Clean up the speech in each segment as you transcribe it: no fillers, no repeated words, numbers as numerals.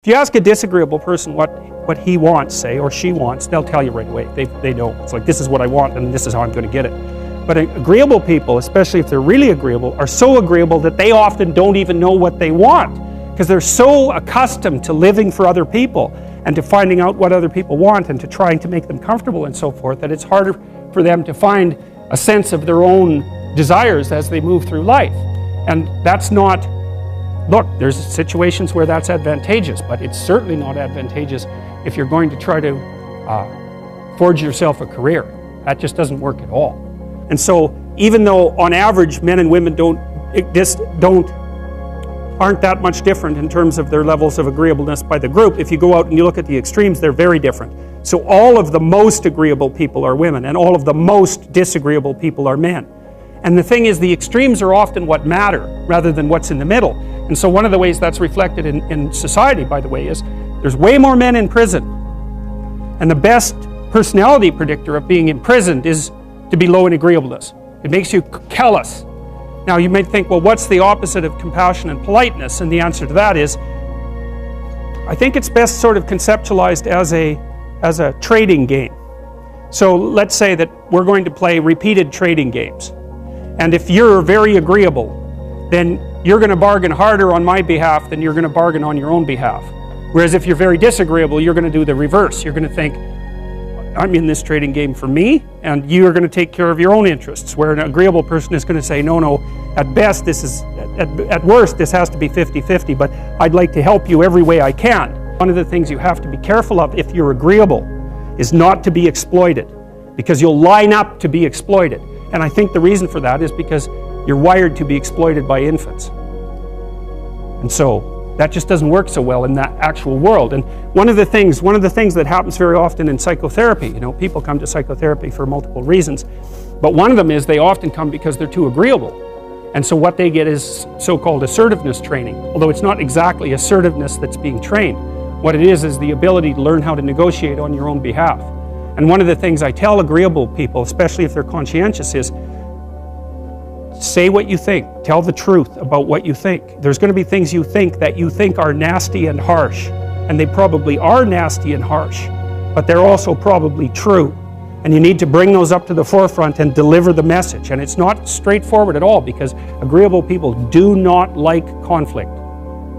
If you ask a disagreeable person what he wants, say, or she wants, they'll tell you right away. They know. It's like, this is what I want and this is how I'm going to get it. But agreeable people, especially if they're really agreeable, are so agreeable that they often don't even know what they want, because they're so accustomed to living for other people and to finding out what other people want and to trying to make them comfortable and so forth, that it's harder for them to find a sense of their own desires as they move through life. And that's not, look, there's situations where that's advantageous, but it's certainly not advantageous if you're going to try to forge yourself a career. That just doesn't work at all. And so, even though on average men and women aren't that much different in terms of their levels of agreeableness by the group, if you go out and you look at the extremes, they're very different. So all of the most agreeable people are women, and all of the most disagreeable people are men. And the thing is, the extremes are often what matter, rather than what's in the middle. And so one of the ways that's reflected in society, by the way, is there's way more men in prison. And the best personality predictor of being imprisoned is to be low in agreeableness. It makes you callous. Now you might think, well, what's the opposite of compassion and politeness? And the answer to that is, I think it's best sort of conceptualized as a trading game. So let's say that we're going to play repeated trading games. And if you're very agreeable, then you're going to bargain harder on my behalf than you're going to bargain on your own behalf. Whereas if you're very disagreeable, you're going to do the reverse. You're going to think, I'm in this trading game for me, and you're going to take care of your own interests. Where an agreeable person is going to say, no, at best this is, at worst this has to be 50-50, but I'd like to help you every way I can. One of the things you have to be careful of if you're agreeable is not to be exploited, because you'll line up to be exploited. And I think the reason for that is because you're wired to be exploited by infants. And so that just doesn't work so well in that actual world. And one of the things that happens very often in psychotherapy, people come to psychotherapy for multiple reasons, but one of them is they often come because they're too agreeable. And so what they get is so-called assertiveness training, although it's not exactly assertiveness that's being trained. What it is the ability to learn how to negotiate on your own behalf. And one of the things I tell agreeable people, especially if they're conscientious, is say what you think. Tell the truth about what you think. There's going to be things you think that you think are nasty and harsh, and they probably are nasty and harsh, but they're also probably true. And you need to bring those up to the forefront and deliver the message. And it's not straightforward at all, because agreeable people do not like conflict.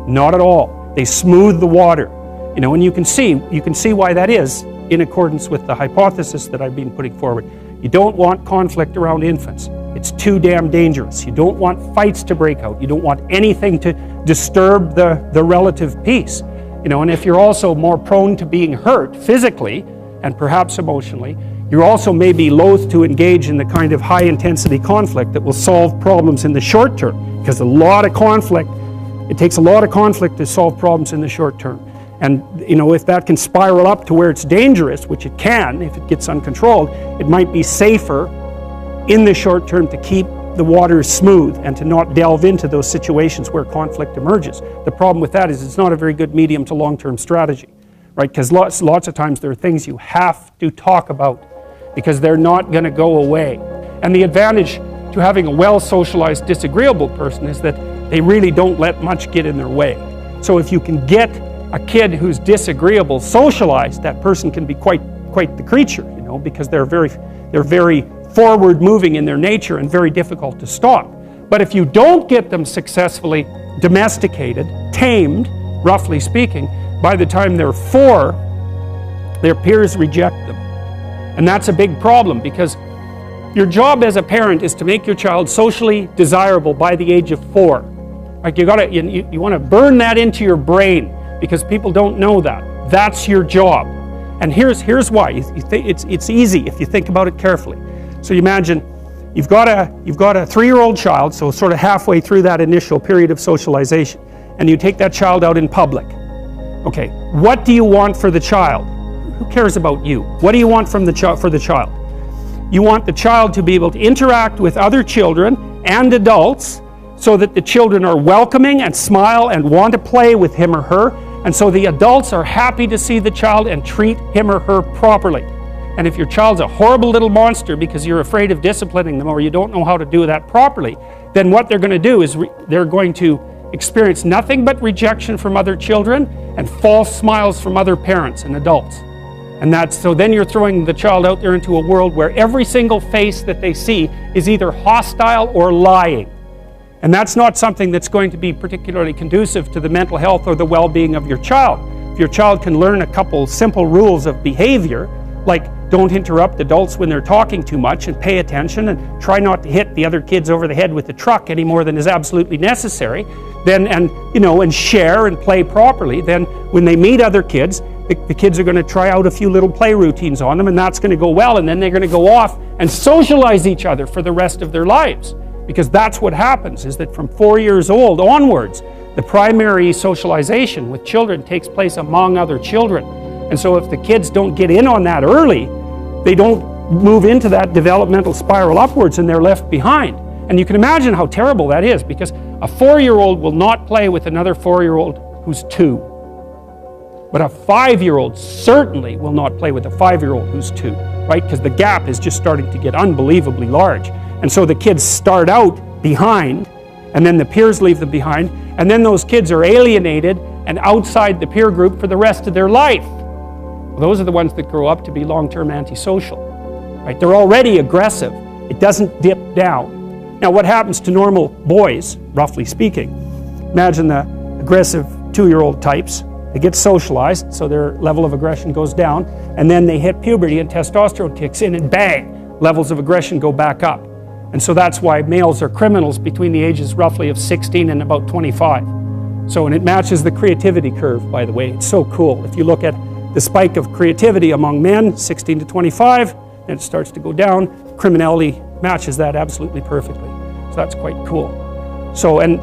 Not at all. They smooth the water. And you can see why that is in accordance with the hypothesis that I've been putting forward. You don't want conflict around infants. It's too damn dangerous. You don't want fights to break out. You don't want anything to disturb the relative peace. And if you're also more prone to being hurt physically and perhaps emotionally, you also may be loath to engage in the kind of high-intensity conflict that will solve problems in the short term, because it takes a lot of conflict to solve problems in the short term. And if that can spiral up to where it's dangerous, which it can if it gets uncontrolled, it might be safer in the short term to keep the waters smooth and to not delve into those situations where conflict emerges. The problem with that is it's not a very good medium to long-term strategy, right? Because lots of times there are things you have to talk about because they're not going to go away. And the advantage to having a well-socialized disagreeable person is that they really don't let much get in their way. So if you can get a kid who's disagreeable socialized, that person can be quite the creature, because they're very forward-moving in their nature and very difficult to stop. But if you don't get them successfully domesticated, tamed, roughly speaking, by the time they're 4, their peers reject them. And that's a big problem, because your job as a parent is to make your child socially desirable by the age of 4. Like you want to burn that into your brain, because people don't know that. That's your job. And here's why. It's easy if you think about it carefully. So you imagine you've got a 3-year-old child, so sort of halfway through that initial period of socialization, and you take that child out in public. Okay, what do you want for the child? Who cares about you? What do you want for the child? You want the child to be able to interact with other children and adults so that the children are welcoming and smile and want to play with him or her, and so the adults are happy to see the child and treat him or her properly. And if your child's a horrible little monster because you're afraid of disciplining them or you don't know how to do that properly, then what they're going to do is they're going to experience nothing but rejection from other children and false smiles from other parents and adults. And so then you're throwing the child out there into a world where every single face that they see is either hostile or lying. And that's not something that's going to be particularly conducive to the mental health or the well-being of your child. If your child can learn a couple simple rules of behavior, like don't interrupt adults when they're talking too much and pay attention and try not to hit the other kids over the head with the truck any more than is absolutely necessary, then and share and play properly, then when they meet other kids, the kids are going to try out a few little play routines on them, and that's going to go well, and then they're going to go off and socialize each other for the rest of their lives. Because that's what happens, is that from 4 years old onwards, the primary socialization with children takes place among other children. And so if the kids don't get in on that early, they don't move into that developmental spiral upwards and they're left behind. And you can imagine how terrible that is, because a 4-year-old will not play with another 4-year-old who's 2. But a 5-year-old certainly will not play with a 5-year-old who's 2, right? Because the gap is just starting to get unbelievably large. And so the kids start out behind, and then the peers leave them behind, and then those kids are alienated and outside the peer group for the rest of their life. Well, those are the ones that grow up to be long-term antisocial, right? They're already aggressive. It doesn't dip down. Now, what happens to normal boys, roughly speaking? Imagine the aggressive 2-year-old types. They get socialized, so their level of aggression goes down, and then they hit puberty and testosterone kicks in, and bang, levels of aggression go back up. And so that's why males are criminals between the ages roughly of 16 and about 25. So, and it matches the creativity curve, by the way. It's so cool. If you look at the spike of creativity among men, 16 to 25, then it starts to go down. Criminality matches that absolutely perfectly. So that's quite cool. So, and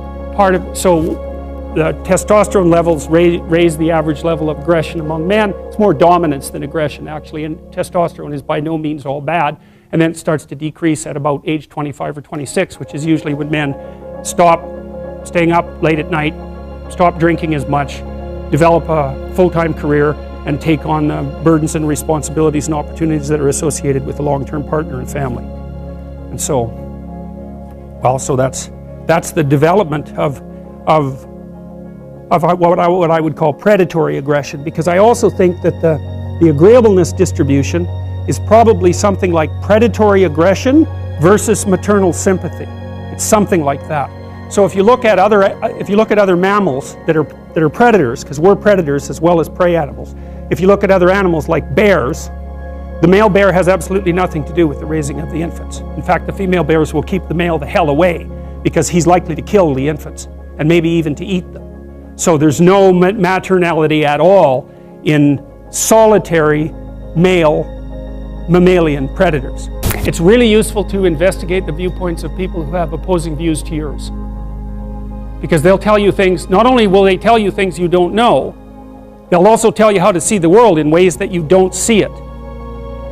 the testosterone levels raise the average level of aggression among men. It's more dominance than aggression, actually, and testosterone is by no means all bad. And then it starts to decrease at about age 25 or 26, which is usually when men stop staying up late at night, stop drinking as much, develop a full-time career, and take on the burdens and responsibilities and opportunities that are associated with a long-term partner and family. And so, well, so that's the development of what I would call predatory aggression, because I also think that the agreeableness distribution is probably something like predatory aggression versus maternal sympathy. It's something like that. So if you look at other mammals that are predators, because we're predators as well as prey animals, if you look at other animals like bears, the male bear has absolutely nothing to do with the raising of the infants. In fact, the female bears will keep the male the hell away because he's likely to kill the infants and maybe even to eat them. So there's no maternality at all in solitary male mammalian predators. It's really useful to investigate the viewpoints of people who have opposing views to yours, because they'll tell you things. Not only will they tell you things you don't know, they'll also tell you how to see the world in ways that you don't see it.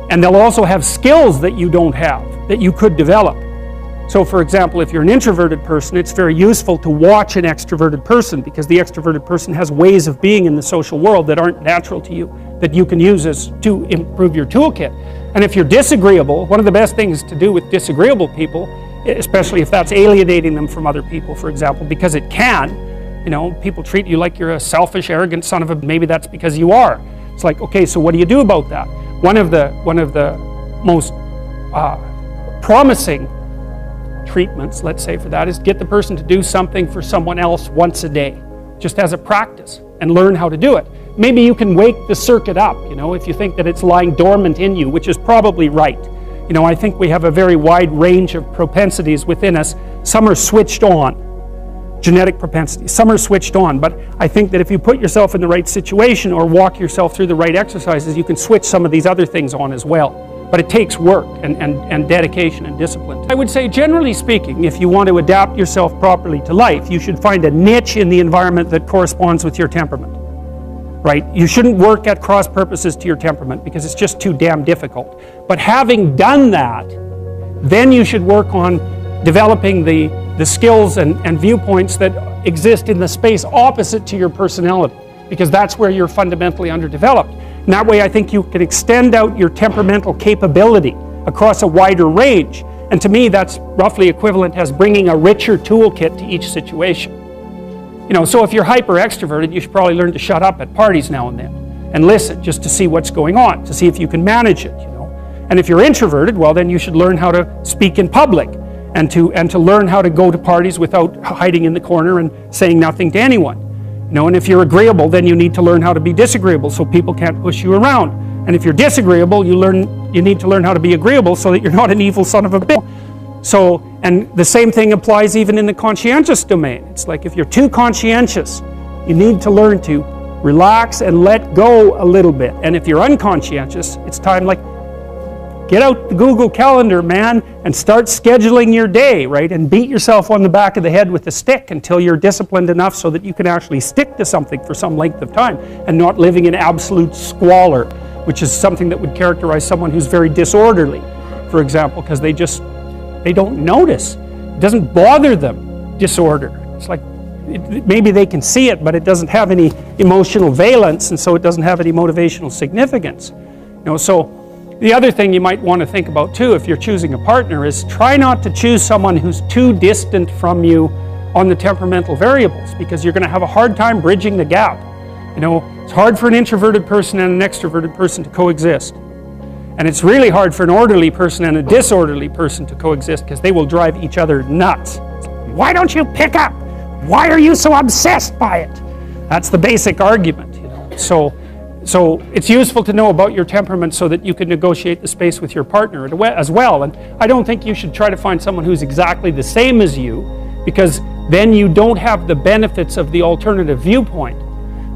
And they'll also have skills that you don't have, that you could develop. So for example, if you're an introverted person, it's very useful to watch an extroverted person, because the extroverted person has ways of being in the social world that aren't natural to you, that you can use to improve your toolkit. And if you're disagreeable, one of the best things to do with disagreeable people, especially if that's alienating them from other people, for example, because it can, people treat you like you're a selfish, arrogant son of a, maybe that's because you are. It's like, okay, so what do you do about that? One of the most promising treatments, let's say, for that is get the person to do something for someone else once a day, just as a practice, and learn how to do it. Maybe you can wake the circuit up, if you think that it's lying dormant in you, which is probably right. I think we have a very wide range of propensities within us. Some are switched on, genetic propensities. Some are switched on, but I think that if you put yourself in the right situation or walk yourself through the right exercises, you can switch some of these other things on as well. But it takes work and dedication and discipline. I would say, generally speaking, if you want to adapt yourself properly to life, you should find a niche in the environment that corresponds with your temperament. Right? You shouldn't work at cross purposes to your temperament because it's just too damn difficult. But having done that, then you should work on developing the skills and viewpoints that exist in the space opposite to your personality, because that's where you're fundamentally underdeveloped. And that way I think you can extend out your temperamental capability across a wider range. And to me, that's roughly equivalent as bringing a richer toolkit to each situation. You know, so if you're hyper extroverted, you should probably learn to shut up at parties now and then and listen just to see what's going on, to see if you can manage it, you know. And if you're introverted, well, then you should learn how to speak in public and to learn how to go to parties without hiding in the corner and saying nothing to anyone. You know, and if you're agreeable, then you need to learn how to be disagreeable so people can't push you around. And if you're disagreeable, you need to learn how to be agreeable so that you're not an evil son of a bitch. So, and the same thing applies even in the conscientious domain. It's like if you're too conscientious, you need to learn to relax and let go a little bit. And if you're unconscientious, it's time, like, get out the Google Calendar, man, and start scheduling your day, right? And beat yourself on the back of the head with a stick until you're disciplined enough so that you can actually stick to something for some length of time and not living in absolute squalor, which is something that would characterize someone who's very disorderly, for example, because they don't notice. It doesn't bother them, disorder. It's like, maybe they can see it, but it doesn't have any emotional valence, and so it doesn't have any motivational significance. You know, so the other thing you might want to think about too, if you're choosing a partner, is try not to choose someone who's too distant from you on the temperamental variables, because you're going to have a hard time bridging the gap. You know, it's hard for an introverted person and an extroverted person to coexist. And it's really hard for an orderly person and a disorderly person to coexist, because they will drive each other nuts. Why don't you pick up? Why are you so obsessed by it? That's the basic argument, you know. So it's useful to know about your temperament so that you can negotiate the space with your partner as well. And I don't think you should try to find someone who's exactly the same as you, because then you don't have the benefits of the alternative viewpoint.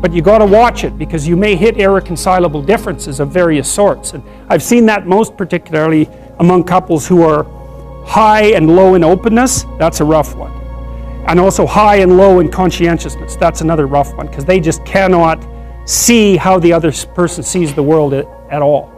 But you got to watch it, because you may hit irreconcilable differences of various sorts. And I've seen that most particularly among couples who are high and low in openness. That's a rough one. And also high and low in conscientiousness. That's another rough one, because they just cannot see how the other person sees the world at all.